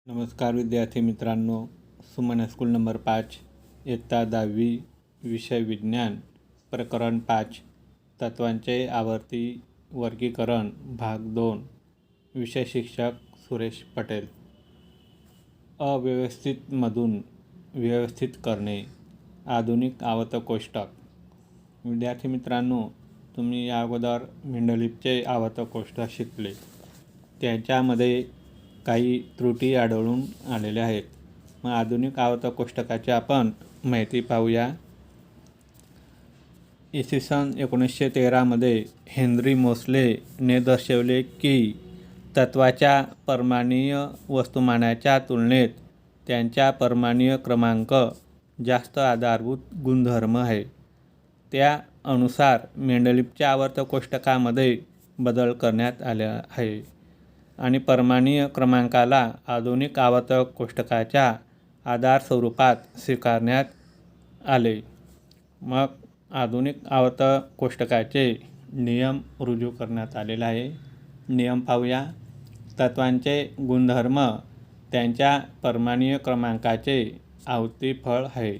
नमस्कार विद्यार्थी मित्रांनो, सुमन स्कूल नंबर 5 इयत्ता 10वी विषय विज्ञान प्रकरण 5 तत्वांचे आवर्ती वर्गीकरण भाग 2 विषय शिक्षक सुरेश पटेल. अव्यवस्थितमधून व्यवस्थित करणे. आधुनिक आवर्त कोष्टक. विद्यार्थी मित्रांनो, तुम्ही या अगोदर मेंडलिपचे आवर्त कोष्टक शिकले. त्याच्यामध्ये काही त्रुटी आढळून आलेल्या आहेत. मग आधुनिक आवर्त कोष्टकाची आपण माहिती पाहूया. इसवी सन 1913 हेनरी मोसलेने दर्शवले की तत्वाच्या परमाणुकीय वस्तुमानाच्या तुलनेत त्यांच्या परमाणुकीय क्रमांक जास्त आधारभूत गुणधर्म आहे. त्या अनुसार मेंडलिपच्या आवर्त कोष्टकामध्ये बदल करण्यात आला आहे आणि परमाणुकीय क्रमांकाला आधुनिक आवर्त कोष्टकाच्या आधार स्वरूपात स्वीकारण्यात आले. मग आधुनिक आवर्त कोष्टकाचे नियम रुजू करण्यात आलेला आहे. नियम पाहूया. तत्वांचे गुणधर्म त्यांच्या परमाणुकीय क्रमांकाचे आवर्तीफळ आहे.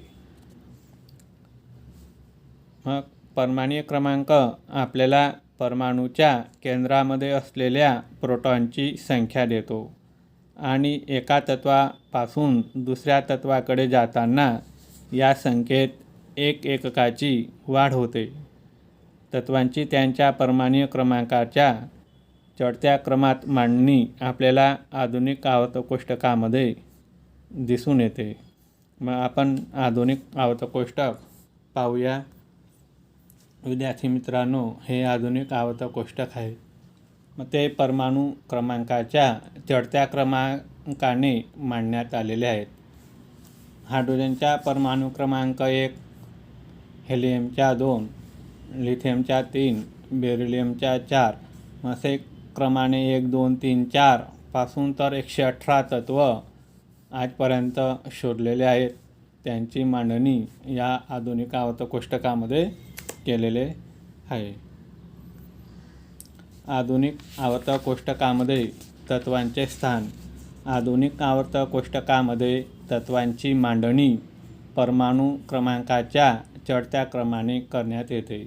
मग परमाणुकीय क्रमांक आपल्याला परमाणूच्या केंद्रामध्ये असलेल्या प्रोटॉनची संख्या देतो आणि एका तत्वापासून दुसऱ्या तत्वाकडे जाताना या संख्येत एक एककाची वाढ होते. तत्वांची त्यांच्या परमाणुकीय क्रमांकाच्या चढत्या क्रमात मांडणी आपल्याला आधुनिक आवर्त कोष्टकामध्ये दिसून येते. मग आपण आधुनिक आवर्त कोष्टक पाहूया. विद्यार्थी मित्रांनो, हे आधुनिक आवर्त कोष्टक आहे. मग ते परमाणु क्रमांकाच्या चढत्या क्रमांकाने मांडण्यात आलेले आहेत. हायड्रोजनचा परमाणु क्रमांक 1, हेलियमच्या 2, लिथियमच्या 3, बेरिलियमच्या 4, असे क्रमाने 1, 2, 3, 4 पासून तर 118 तत्व आजपर्यंत शोधलेले आहेत. त्यांची मांडणी या आधुनिक आवर्त कोष्टकामध्ये केलेले आहे. आधुनिक आवर्त कोष्टकामध्ये तत्वांचे स्थान. आधुनिक आवर्त कोष्टकामध्ये तत्वांची मांडणी परमाणु क्रमांकाच्या चढत्या क्रमाने करण्यात येते.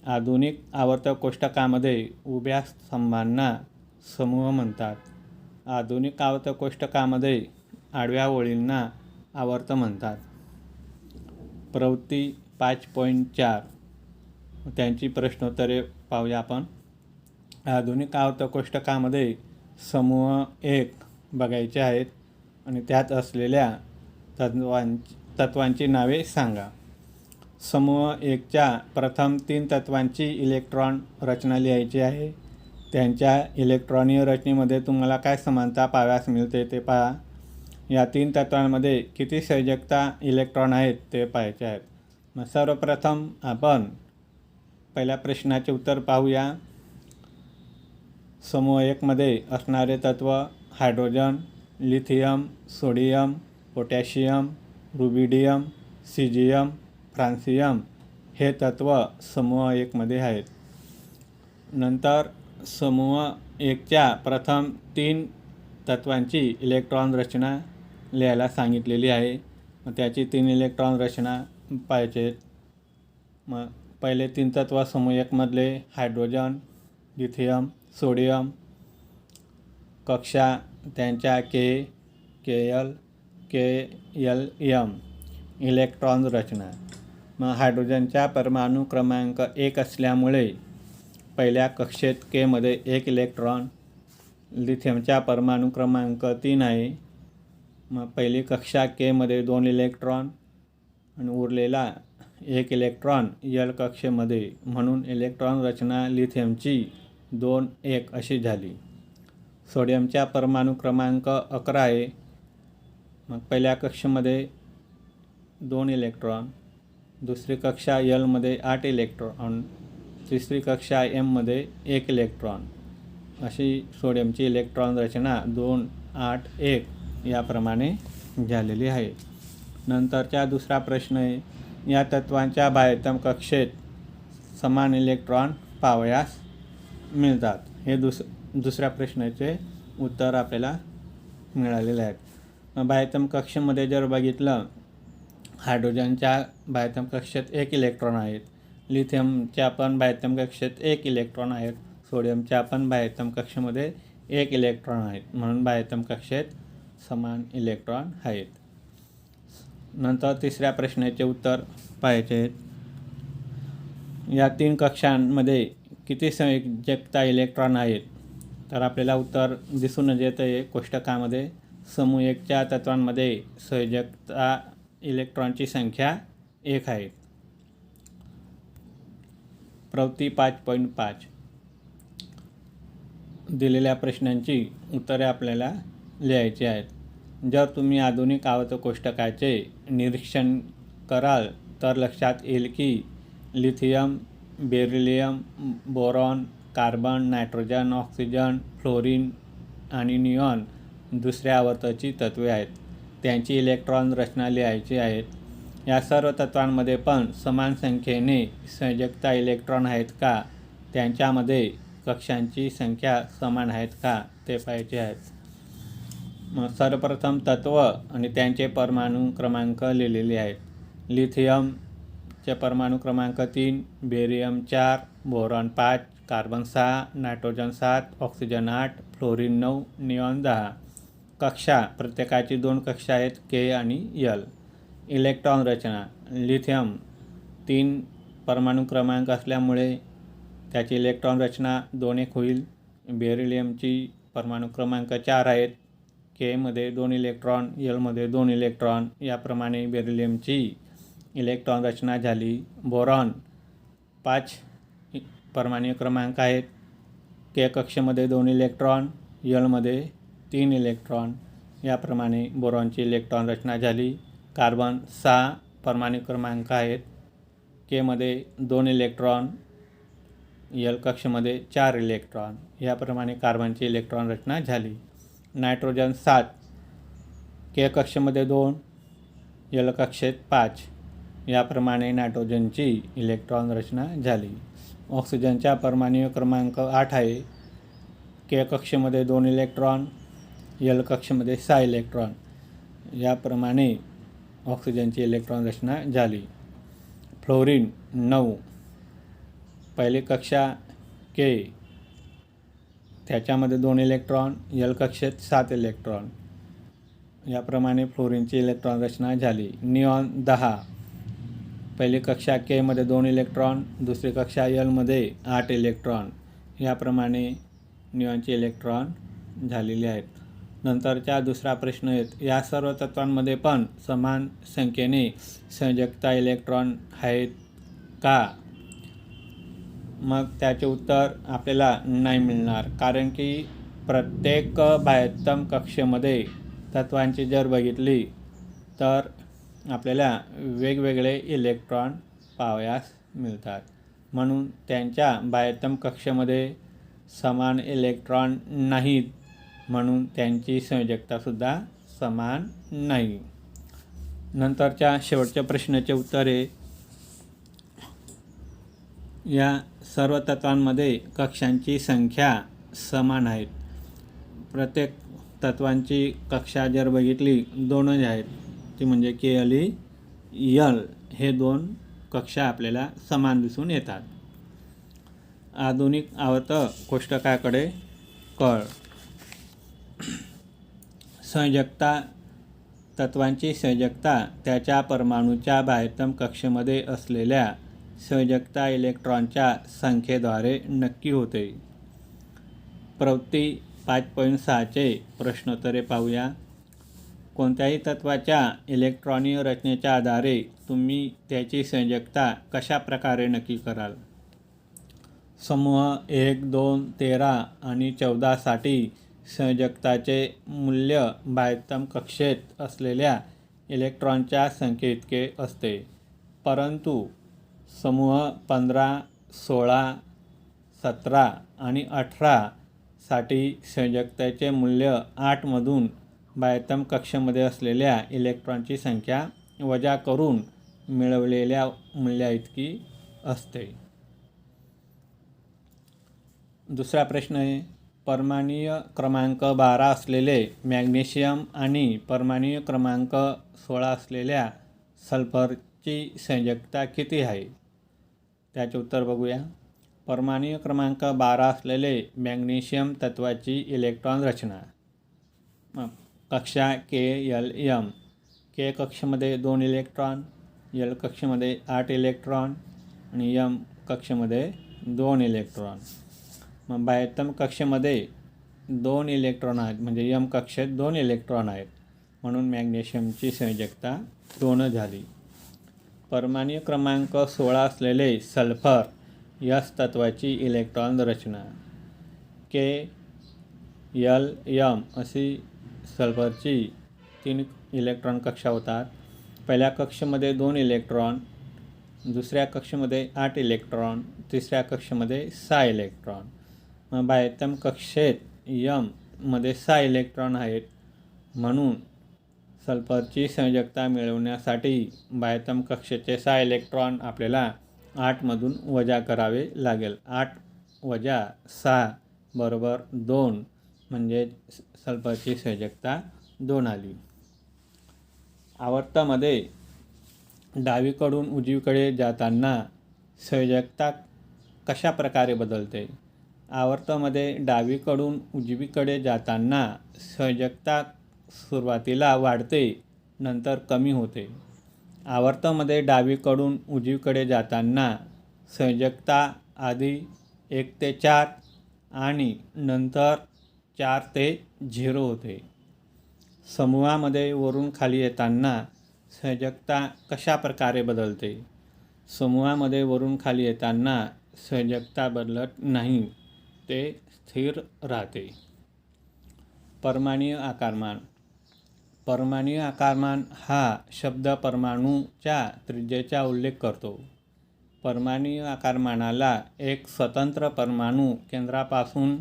आधुनिक आवर्त कोष्टकामध्ये उभ्या स्तंभांना समूह म्हणतात. आधुनिक आवर्त कोष्टकामध्ये आडव्या ओळींना आवर्त म्हणतात. प्रवृत्ती 5.4 त्यांची प्रश्नोत्तरे पाहूया आपण. आधुनिक आवर्त कोष्टकामध्ये समूह 1 बघायचे आहेत आणि त्यात असलेल्या तत्वांची नावे सांगा. समूह 1च्या प्रथम 3 तत्वांची इलेक्ट्रॉन रचना लिहायची आहे. त्यांच्या इलेक्ट्रॉनीय रचनेमध्ये तुम्हाला काय समानता पाहाव्यास मिळते ते पहा. या 3 तत्वांमध्ये किती संयोजकता इलेक्ट्रॉन आहेत ते पाहायचे आहेत. मग सर्वप्रथम आपण पहिल्या प्रश्नाचे उत्तर पाहूया. समूह 1 असणारे तत्व hydrogen, lithium, sodium, potassium, rubidium, caesium, francium हे तत्व समूह 1 आहेत. नंतर समूह 1च्या प्रथम 3 तत्वांची इलेक्ट्रॉन रचना लिहायला सांगितलेली आहे. मग त्याची 3 इलेक्ट्रॉन रचना पाहिजेत. मग पहिले 3 तत्व समूह 1 हायड्रोजन, लिथियम, सोडियम, कक्षा त्यांच्या KL, KLm इलेक्ट्रॉन रचना. मग हायड्रोजनचा परमाणु क्रमांक 1 असल्यामुळे पहिल्या कक्षेत K मध्ये 1 इलेक्ट्रॉन. लिथियमचा परमाणु क्रमांक 3 आहे. मग पहिली कक्षा K मध्ये 2 इलेक्ट्रॉन आणि उरलेला 1 इलेक्ट्रॉन L कक्षेमध्ये. म्हणून इलेक्ट्रॉन रचना लिथियमची 2, 1 अशी झाली. सोडियमचा परमाणु क्रमांक 11 आहे. मग पहिल्या कक्षेमध्ये 2 इलेक्ट्रॉन, दुसरी कक्षा L मध्ये 8 इलेक्ट्रॉन, तिसरी कक्षा M मध्ये 1 इलेक्ट्रॉन अशी सोडियमची इलेक्ट्रॉन रचना 2, 8, 1 याप्रमाणे झालेली आहे. नंतरचा दुसरा प्रश्न आहे. या तत्वांच्या बाह्यतम कक्षेत समान इलेक्ट्रॉन पाहावयास मिळतात. हे दुसऱ्या प्रश्नाचे उत्तर आपल्याला मिळालेल्या आहेत. बाह्यतम कक्षेमध्ये जर बघितलं, हायड्रोजनच्या बाह्यतम कक्षेत 1 इलेक्ट्रॉन आहेत, लिथियमच्या पण बाह्यतम कक्षेत 1 इलेक्ट्रॉन आहेत, सोडियमच्या पण बाह्यतम कक्षेमध्ये 1 इलेक्ट्रॉन आहेत. म्हणून बाह्यतम कक्षेत समान इलेक्ट्रॉन आहेत. नंतर तिसऱ्या प्रश्नाचे उत्तर पाहायचे आहेत. या 3 कक्षांमध्ये किती संयोजकता इलेक्ट्रॉन आहेत? तर आपल्याला उत्तर दिसूनच येतं आहे कोष्टकामध्ये. समूह 1च्या तत्वांमध्ये संयोजकता इलेक्ट्रॉनची संख्या 1 आहे. प्रवृत्ती 5.5 दिलेल्या प्रश्नांची उत्तरे आपल्याला लिहायची आहेत. जर तुम्ही आधुनिक आवर्त कोष्टकाचे निरीक्षण कराल तर लक्षात येईल की lithium, beryllium, boron, carbon, nitrogen, oxygen, fluorine आणि निऑन दुसऱ्या आवर्ताची तत्वे आहेत. त्यांची इलेक्ट्रॉन रचना लिहायची आहेत. या सर्व तत्वांमध्ये पण समान संख्येने संयोजकता इलेक्ट्रॉन आहेत का? त्यांच्यामध्ये कक्षांची संख्या समान आहेत का? ते पाहायचे आहेत. मग सर्वप्रथम तत्व आणि त्यांचे परमाणु क्रमांक लिहिलेले आहेत. लिथियमचे परमाणु क्रमांक 3, barium 4, boron 5, carbon 6, nitrogen 7, oxygen 8, fluorine 9, neon 10. कक्षा प्रत्येकाची 2 कक्षा आहेत, के आणि यल. इलेक्ट्रॉन रचना, लिथियम 3 परमाणु क्रमांक असल्यामुळे त्याची इलेक्ट्रॉन रचना 2-1 होईल. बेरिलियमची परमाणु क्रमांक 4 आहेत, केमध्ये 2 इलेक्ट्रॉन, यलमध्ये 2 इलेक्ट्रॉन. याप्रमाणे बेरिलियमची इलेक्ट्रॉन रचना झाली. बोरॉन 5 परमाणु क्रमांक आहेत, के कक्षेमध्ये 2 इलेक्ट्रॉन, यलमध्ये 3 इलेक्ट्रॉन. याप्रमाणे बोरॉनची इलेक्ट्रॉन रचना झाली. कार्बन 6 परमाणु क्रमांक आहेत, केमध्ये 2 इलेक्ट्रॉन, यल कक्षेमध्ये 4 इलेक्ट्रॉन. याप्रमाणे कार्बनची इलेक्ट्रॉन रचना झाली. नायट्रोजन 7, के कक्षेमध्ये 2, यल कक्षेत 5. याप्रमाणे नायट्रोजनची इलेक्ट्रॉन रचना झाली. ऑक्सिजनचा परमाणु क्रमांक 8 आहे, के कक्षेमध्ये 2 इलेक्ट्रॉन, यल कक्षेमध्ये 6 इलेक्ट्रॉन. याप्रमाणे ऑक्सिजनची इलेक्ट्रॉन रचना झाली. फ्लोरीन 9, पहिली कक्षा के, त्याच्यामध्ये 2 इलेक्ट्रॉन, यल कक्षेत 7 इलेक्ट्रॉन. याप्रमाणे फ्लोरीनची इलेक्ट्रॉन रचना झाली. निऑन 10, पहिली कक्षा केमध्ये 2 इलेक्ट्रॉन, दुसरी कक्षा यलमध्ये 8 इलेक्ट्रॉन. याप्रमाणे निऑनची इलेक्ट्रॉन झालेली आहेत. नंतरचा दुसरा प्रश्न आहे, या सर्व तत्वांमध्ये पण समान संख्येने संयोजकता इलेक्ट्रॉन आहेत का? मग त्याचे उत्तर आपल्याला नाही मिळणार, कारण की प्रत्येक बाह्यतम कक्षेमध्ये तत्वांची जर बघितली तर आपल्याला वेगवेगळे इलेक्ट्रॉन पाहावयास मिळतात. म्हणून त्यांच्या बाह्यतम कक्षेमध्ये समान इलेक्ट्रॉन नाहीत, म्हणून त्यांची संयोजकतासुद्धा समान नाही. नंतरच्या शेवटच्या प्रश्नाचे उत्तर आहे, या सर्व तत्वांमध्ये कक्षांची संख्या समान आहेत. प्रत्येक तत्वांची कक्षा जर बघितली 2च आहेत, ती म्हणजे के आणि यल. हे 2 कक्षा आपल्याला समान दिसून येतात. आधुनिक आवर्त कोष्टकाकडे कळ. संयोजकता, तत्वांची संयोजकता त्याच्या परमाणूच्या बाह्यतम कक्षेमध्ये असलेल्या संयोजकता इलेक्ट्रॉनच्या संख्येद्वारे नक्की होते. प्रवृत्ती 5.6चे प्रश्नोत्तरे पाहूया. कोणत्याही तत्वाच्या इलेक्ट्रॉनीय रचनेच्या आधारे तुम्ही त्याची संयोजकता कशा प्रकारे नक्की कराल? समूह 1, 2, 13 आणि 14 साठी संयोजकताचे मूल्य बाह्यतम कक्षेत असलेल्या इलेक्ट्रॉनच्या संख्येइतके असते. परंतु समूह 15, 16, 17 आणि 18 साठी संयोजकतेचे मूल्य 8 मधून बाह्यतम कक्षेमध्ये असलेल्या इलेक्ट्रॉनची संख्या वजा करून मिळवलेल्या मूल्याइतकी असते. दुसरा प्रश्न आहे, परमाणुय क्रमांक 12 असलेले मॅग्नेशियम आणि परमाणुय क्रमांक 16 असलेल्या सल्फरची संयोजकता किती आहे? त्याचे उत्तर बघूया. परमाणुय क्रमांक 12 असलेले मॅग्नेशियम तत्वाची इलेक्ट्रॉन रचना. कक्षा KLM. K कक्षेमध्ये 2 electron, L कक्षेमध्ये 8 electron आणि M कक्षेमध्ये 2 इलेक्ट्रॉन. मग बाह्यतम कक्षेमध्ये 2 इलेक्ट्रॉन आहेत, म्हणजे M कक्षेत 2 इलेक्ट्रॉन आहेत, म्हणून मॅग्नेशियमची संयोजकता 2 झाली. परमाणुय क्रमांक 16 असलेले सल्फर S तत्वाची इलेक्ट्रॉन रचना. KLM अशी सल्फरची 3 इलेक्ट्रॉन कक्षा होतात. पहिल्या कक्षेमध्ये 2 इलेक्ट्रॉन, दुसऱ्या कक्षेमध्ये 8 इलेक्ट्रॉन, तिसऱ्या कक्षेमध्ये 6 इलेक्ट्रॉन. मग बाह्यतम कक्षेत M मध्ये 6 इलेक्ट्रॉन आहेत, म्हणून सल्फरची संयोजकता मिळवण्यासाठी बाह्यतम कक्षेचे 6 इलेक्ट्रॉन आपल्याला 8मधून वजा करावे लागेल. 8 वजा 6 बरोबर 2, म्हणजे सल्फरची संयोजकता 2 आली. आवर्तामध्ये डावीकडून उजवीकडे जाताना संयोजकता कशा प्रकारे बदलते? आवर्तामध्ये डावीकडून उजवीकडे जाताना संयोजकता सुरुवातीला वाढते, नंतर कमी होते. आवर्तामध्ये डावीकडून उजवीकडे जाताना संयोजकता आधी 1 ते 4 आणि नंतर 4 ते 0 होते. समूहामध्ये वरून खाली येताना संयोजकता कशा प्रकारे बदलते? समूहामध्ये वरून खाली येताना संयोजकता बदलत नाही, ते स्थिर राहते. परमाणुय आकारमान. परमाणुय आकारमान हा शब्द परमाणूच्या त्रिज्येचा उल्लेख करतो. परमाणुय आकारमानाला एक स्वतंत्र परमाणू केंद्रापासून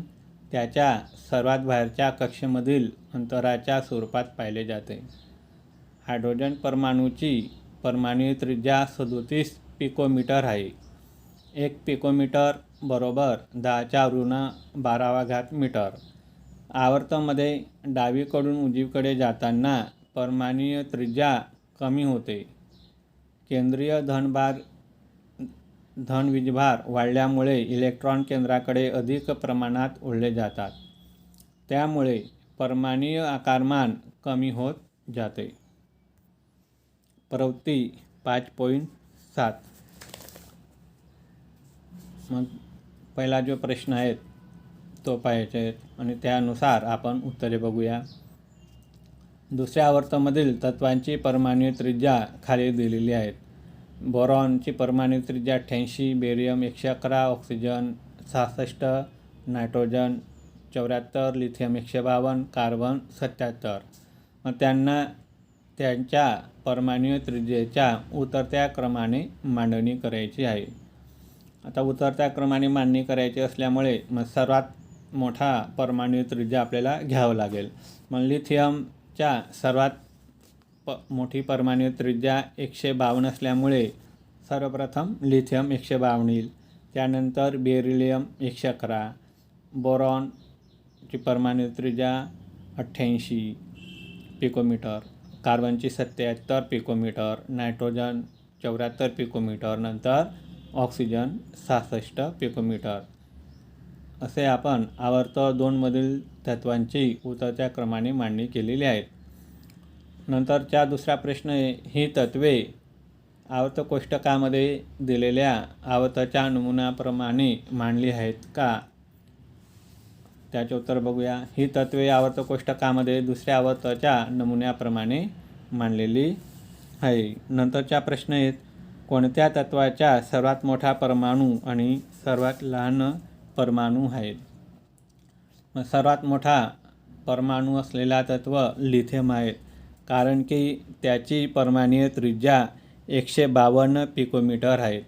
त्याच्या सर्वात बाहेरच्या कक्षेमधील अंतराच्या स्वरूपात पाहिले जाते. हायड्रोजन परमाणूची परमाणुय त्रिज्या 37 पिकोमीटर आहे. 1 पिकोमीटर बरोबर 10⁻12 मीटर. आवर्तामध्ये डावीकडून उजवीकडे जाताना परमाणुय त्रिज्या कमी होते. केंद्रीय धनविजभार वाढल्यामुळे इलेक्ट्रॉन केंद्राकडे अधिक प्रमाणात ओढले जातात, त्यामुळे परमाणुय आकारमान कमी होत जाते. प्रवृत्ती 5.7. मग पहिला जो प्रश्न आहे तो पाहायचे आहेत आणि त्यानुसार आपण उत्तरे बघूया. दुसऱ्या आवर्तामधील तत्वांची परमाणुय त्रिज्या खाली दिलेली आहेत. बोरॉनची परमाणुय त्रिज्या 88, barium 111, oxygen 66, nitrogen 74, lithium 152, carbon 77. मग त्यांना त्यांच्या परमाणुय त्रिज्येच्या उतरत्या क्रमाने मांडणी करायची आहे. आता उतरत्या क्रमाने मांडणी करायची असल्यामुळे मग सर्वात मोठा परमाणुय त्रिज्या आपल्याला घ्यावं लागेल. मग लिथियमच्या सर्वात मोठी परमाणुय त्रिज्या 152 असल्यामुळे सर्वप्रथम लिथियम 152 येईल. त्यानंतर बेरिलियम 111, बोरॉनची परमाणुय त्रिज्या 88 पिकोमीटर, कार्बनची 77 पिकोमीटर, नायट्रोजन 74 पिकोमीटर, नंतर ऑक्सिजन 66 पिकोमीटर. असे आपण आवर्त 2 मधील तत्वांची उतरत्या क्रमाने मांडणी केलेली आहे. नंतरचा दुसरा प्रश्न आहे, ही तत्वे आवर्त कोष्टकामध्ये दिलेल्या आवर्ताच्या नमुन्याप्रमाणे मांडली आहेत का? त्याचे उत्तर बघूया. ही तत्वे आवर्त कोष्टकामध्ये दुसऱ्या आवर्ताच्या नमुन्याप्रमाणे मांडलेली आहे. नंतरचा प्रश्न आहे, कोणत्या तत्वाचा सर्वात मोठा परमाणू आणि सर्वात लहान परमाणू आहेत? सर्वात मोठा परमाणू असलेला तत्व लिथियम आहे, कारण की त्याची परमाणुय त्रिज्या 152 पिकोमीटर आहे.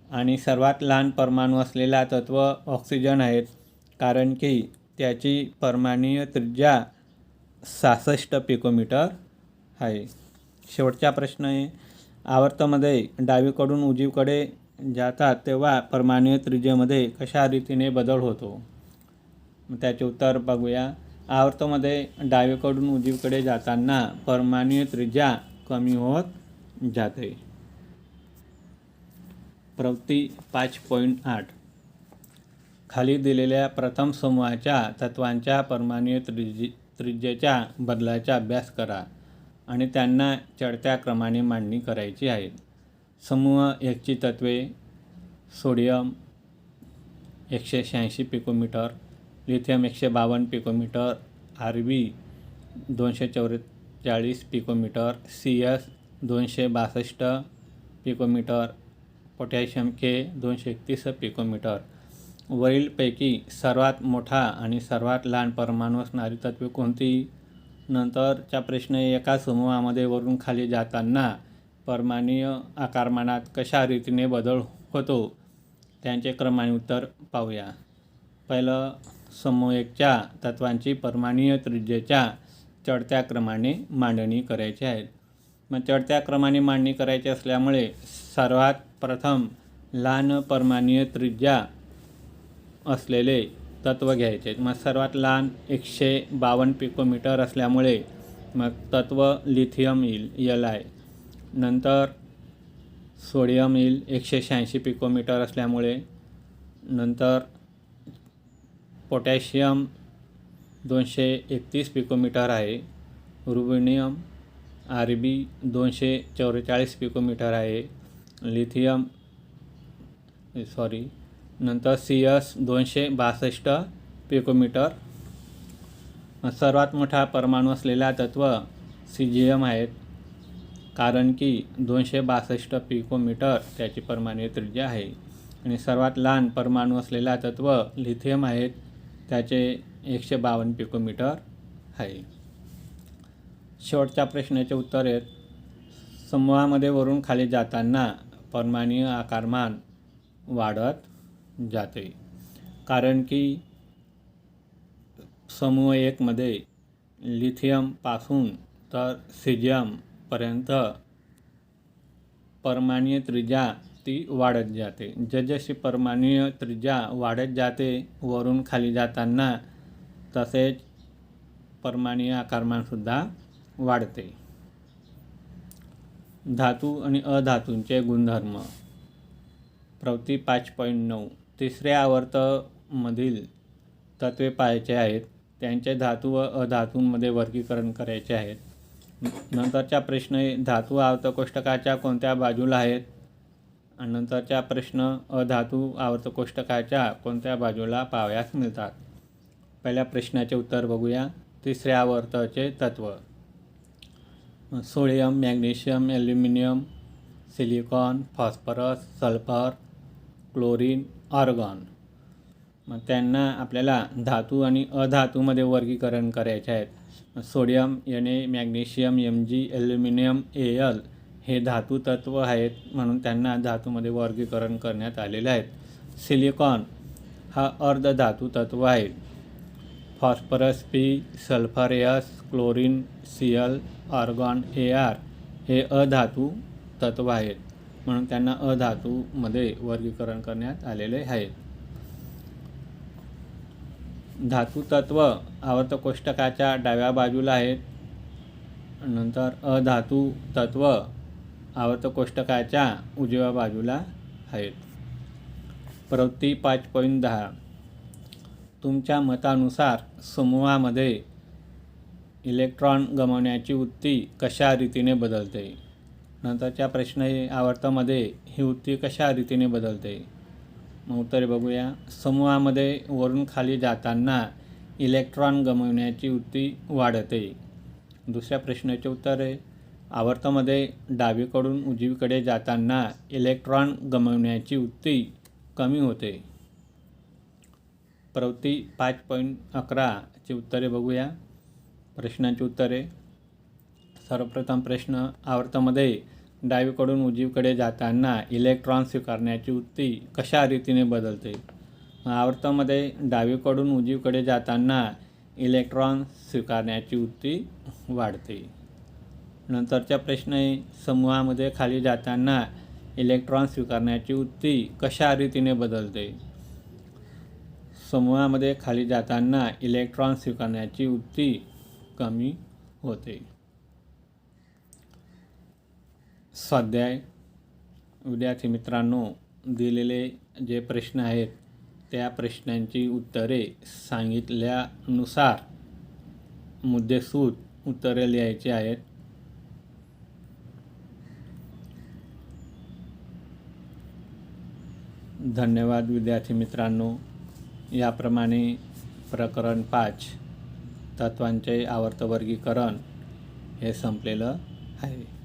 आणि सर्वात लहान परमाणू असलेला तत्व ऑक्सिजन आहे, कारण की त्याची परमाणुय त्रिज्या 66 पिकोमीटर आहे. शेवटचा प्रश्न आहे, आवर्तामध्ये डावीकडून उजवीकडे जातात तेव्हा परमाणुय त्रिज्येमध्ये कशा रीतीने बदल होतो? त्याचे उत्तर बघूया. आवर्तामध्ये डावीकडून उजवीकडे जाताना परमाणु त्रिज्या कमी होत जाते. प्रवृत्ती 5.8 खाली दिलेल्या प्रथम समूहाच्या तत्वांच्या परमाणु त्रिज्येच्या बदलाचा अभ्यास करा आणि त्यांना चढत्या क्रमाने मांडणी करायची आहे. समूह 1 ची तत्वे: sodium 186 picometre, lithium 152 picometre, Rb 244 picometre, Cs 262 picometre, potassium K 231 picometre. वरीलपैकी सर्वात मोठा आणि सर्वात लहान परमाणू असणारी तत्वे कोणती? नंतरचा प्रश्न: एका समूहामध्ये वरून खाली जाताना परमाणुीय आकारमानात कशा रीतीने बदल होतो? त्यांचे क्रमाने उत्तर पाहूया. पहिलं, समूह 1 च्या तत्वांची परमाणुीय त्रिज्येच्या चढत्या क्रमाने मांडणी करायची आहे. मग चढत्या क्रमाने मांडणी करायची असल्यामुळे सर्वात प्रथम लहान परमाणुीय त्रिज्या असलेले तत्व घ्यायचे. मग सर्वात लहान 152 पिकोमीटर असल्यामुळे मग तत्व लिथियम येईल, Li. नंतर सोडियम येईल 186 पिकोमीटर असल्यामुळे. नंतर पोटॅशियम 231 पिकोमीटर आहे. रुबिडियम Rb 244 पिकोमीटर आहे. लिथियम नंतर Cs 262 पिकोमीटर. सर्वात मोठा परमाणू असलेला तत्व सिजियम आहेत, कारण की 262 पिकोमीटर त्याची परमाणु त्रिज्या आहे. आणि सर्वात लहान परमाणू असलेला तत्व लिथियम आहेत, त्याचे 152 पिकोमीटर आहे. शेवटच्या प्रश्नाचे उत्तर आहेत: समूहामध्ये वरून खाली जाताना परमाणुीय आकारमान वाढत जाते, कारण की समूह 1 मध्ये लिथियमपासून तर सिजियमपर्यंत परमाणुीय त्रिज्या ती वाढत जाते. जसजशी परमाणुीय त्रिज्या वाढत जाते वरून खाली जाताना, तसेच परमाणुीय आकारमानसुद्धा वाढते. धातू आणि अधातूंचे गुणधर्म. प्रवृत्ती 5.9 तिसऱ्या आवर्तामधील तत्वे पाहायचे आहेत. त्यांचे धातू व अधातूंमध्ये वर्गीकरण करायचे आहेत. नंतरचा प्रश्न: धातू आवर्तकोष्टकाच्या कोणत्या बाजूला आहेत? आणि नंतरचा प्रश्न: अधातू आवर्तकोष्टकाच्या कोणत्या बाजूला पाहावयास मिळतात? पहिल्या प्रश्नाचे उत्तर बघूया. तिसऱ्या आवर्ताचे तत्व: sodium, magnesium, aluminium, silicon, phosphorus, sulphur, chlorine, argon. मग त्यांना आपल्याला धातू आणि अधातूमध्ये वर्गीकरण करायचे आहेत. Sodium Na, magnesium Mg, aluminium Al हे धातू तत्व आहेत, म्हणून त्यांना धातूमध्ये वर्गीकरण करण्यात आलेले आहेत. सिलिकॉन हा अर्धधातू तत्व आहे. Phosphorus P, sulphur S, chlorine Cl, argon Ar हे अधातू तत्व आहेत, म्हणून त्यांना अधातूमध्ये वर्गीकरण करण्यात आलेले आहे. धातू तत्व आवर्तकोष्टकाच्या डाव्या बाजूला आहेत. नंतर अधातू तत्व आवर्तकोष्टकाच्या उजव्या बाजूला आहेत. प्रवृत्ती 5.10 तुमच्या मतानुसार समूहामध्ये इलेक्ट्रॉन गमावण्याची वृत्ती कशा रीतीने बदलते? नंतरचा प्रश्न: आवर्तामध्ये ही वृत्ती कशा रीतीने बदलते? मग उत्तरे बघूया. समूहामध्ये वरून खाली जाताना इलेक्ट्रॉन गमावण्याची वृत्ती वाढते. दुसऱ्या प्रश्नाचे उत्तर आहे: आवर्तामध्ये डावीकडून उजवीकडे जाताना इलेक्ट्रॉन गमावण्याची वृत्ती कमी होते. प्रवृत्ती 5.11 ची उत्तरे बघूया. प्रश्नांची उत्तरे. सर्वप्रथम प्रश्न: आवर्तामध्ये डावीकडून उजवीकडे जाताना इलेक्ट्रॉन स्वीकारण्याची वृत्ती कशा रीतीने बदलते? आवर्तामध्ये डावीकडून उजवीकडे जाताना इलेक्ट्रॉन स्वीकारण्याची वृत्ती वाढते. नंतरचा प्रश्न आहे: समूहामध्ये खाली जाताना इलेक्ट्रॉन स्वीकारण्याची वृत्ती कशा रीतीने बदलते? समूहामध्ये खाली जाताना इलेक्ट्रॉन स्वीकारण्याची वृत्ती कमी होते. स्वाध्याय. विद्यार्थी मित्रांनो, दिलेले जे प्रश्न आहेत त्या प्रश्नांची उत्तरे सांगितल्यानुसार मुद्देसूद उत्तरे लिहायची आहेत. धन्यवाद विद्यार्थी मित्रांनो. याप्रमाणे प्रकरण 5 तत्वांचे आवर्त वर्गीकरण हे संपलेलं आहे.